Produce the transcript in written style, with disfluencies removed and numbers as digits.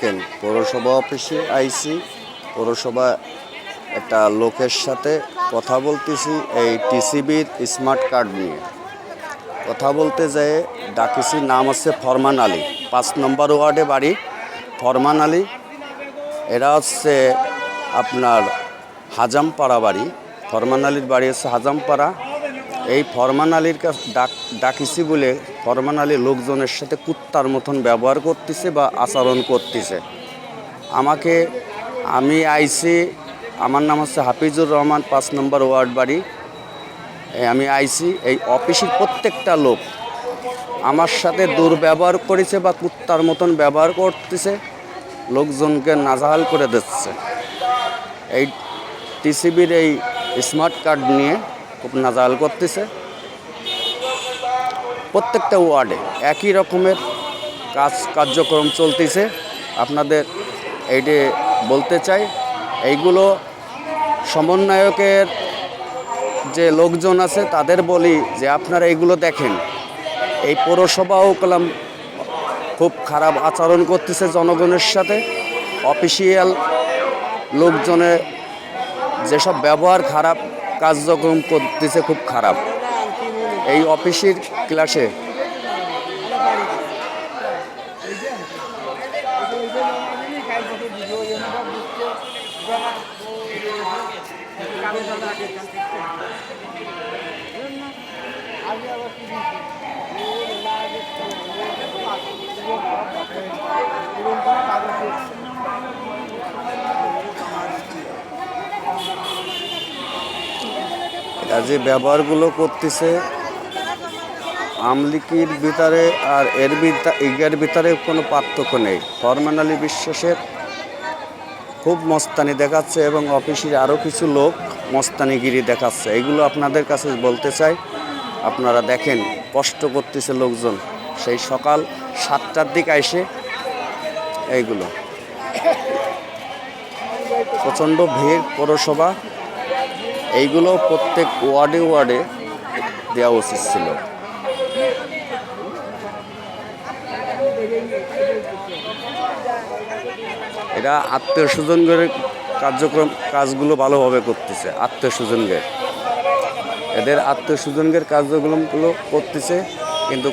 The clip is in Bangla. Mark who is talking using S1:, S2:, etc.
S1: দেখেন পৌরসভা অফিসে আইসি, পৌরসভা একটা লোকের সাথে কথা বলতেছি এই টিসিবির স্মার্ট কার্ড নিয়ে। কথা বলতে যেয়ে ডাকিছি, নাম হচ্ছে ফরমান আলী, 5 নম্বর ওয়ার্ডে বাড়ি ফরমান আলী। এরা হচ্ছে আপনার হাজামপাড়া বাড়ি, ফরমান আলীর বাড়ি হচ্ছে হাজামপাড়া। এই ফরমান আলীর কাছে ডাকিছি বলে ফরমান আলী লোকজনের সাথে কুত্তার মতন ব্যবহার করতেছে বা আচরণ করতেছে। আমি আইসি, আমার নাম হচ্ছে হাফিজুর রহমান, 5 নম্বর ওয়ার্ড বাড়ি। আমি আইসি, এই অফিসের প্রত্যেকটা লোক আমার সাথে দুর্ব্যবহার করেছে বা কুত্তার মতন ব্যবহার করতেছে, লোকজনকে নাজেহাল করে দিচ্ছে। এই টিসিবির এই স্মার্ট কার্ড নিয়ে খুব নাজেহাল করতেছে। প্রত্যেকটা ওয়ার্ডে একই রকমের কার্যক্রম চলতেছে। আপনাদের এইটি বলতে চাই, এইগুলো সমন্বয়কের যে লোকজন আছে তাদের বলি যে আপনারা এইগুলো দেখেন। এই পৌরসভাও কলাম খুব খারাপ আচরণ করতেছে জনগণের সাথে। অফিসিয়াল লোকজনের যেসব ব্যবহার খারাপ, কার্যক্রম করতেছে খুব খারাপ। এই অফিসের ক্লাসে যে ব্যবহারগুলো করতেছে আমলিকির ভিতরে আর এর ভিতরে কোনো পার্থক্য নেই। ফরমান আলী বিশ্বাসের খুব মস্তানি দেখাচ্ছে এবং অফিসের আরও কিছু লোক মস্তানিগিরি দেখাচ্ছে। এইগুলো আপনাদের কাছে বলতে চাই, আপনারা দেখেন কষ্ট করতেছে লোকজন, সেই সকাল 7টার দিকে এসে এইগুলো প্রচণ্ড ভিড় পৌরসভা। এইগুলো প্রত্যেক ওয়ার্ডে ওয়ার্ডে দেওয়া উচিত ছিল। এরা আত্মীয় স্বজনদের কাজগুলো ভালোভাবে করতেছে। এদের আত্মীয় স্বজনদের কাজগুলো করতেছে, কিন্তু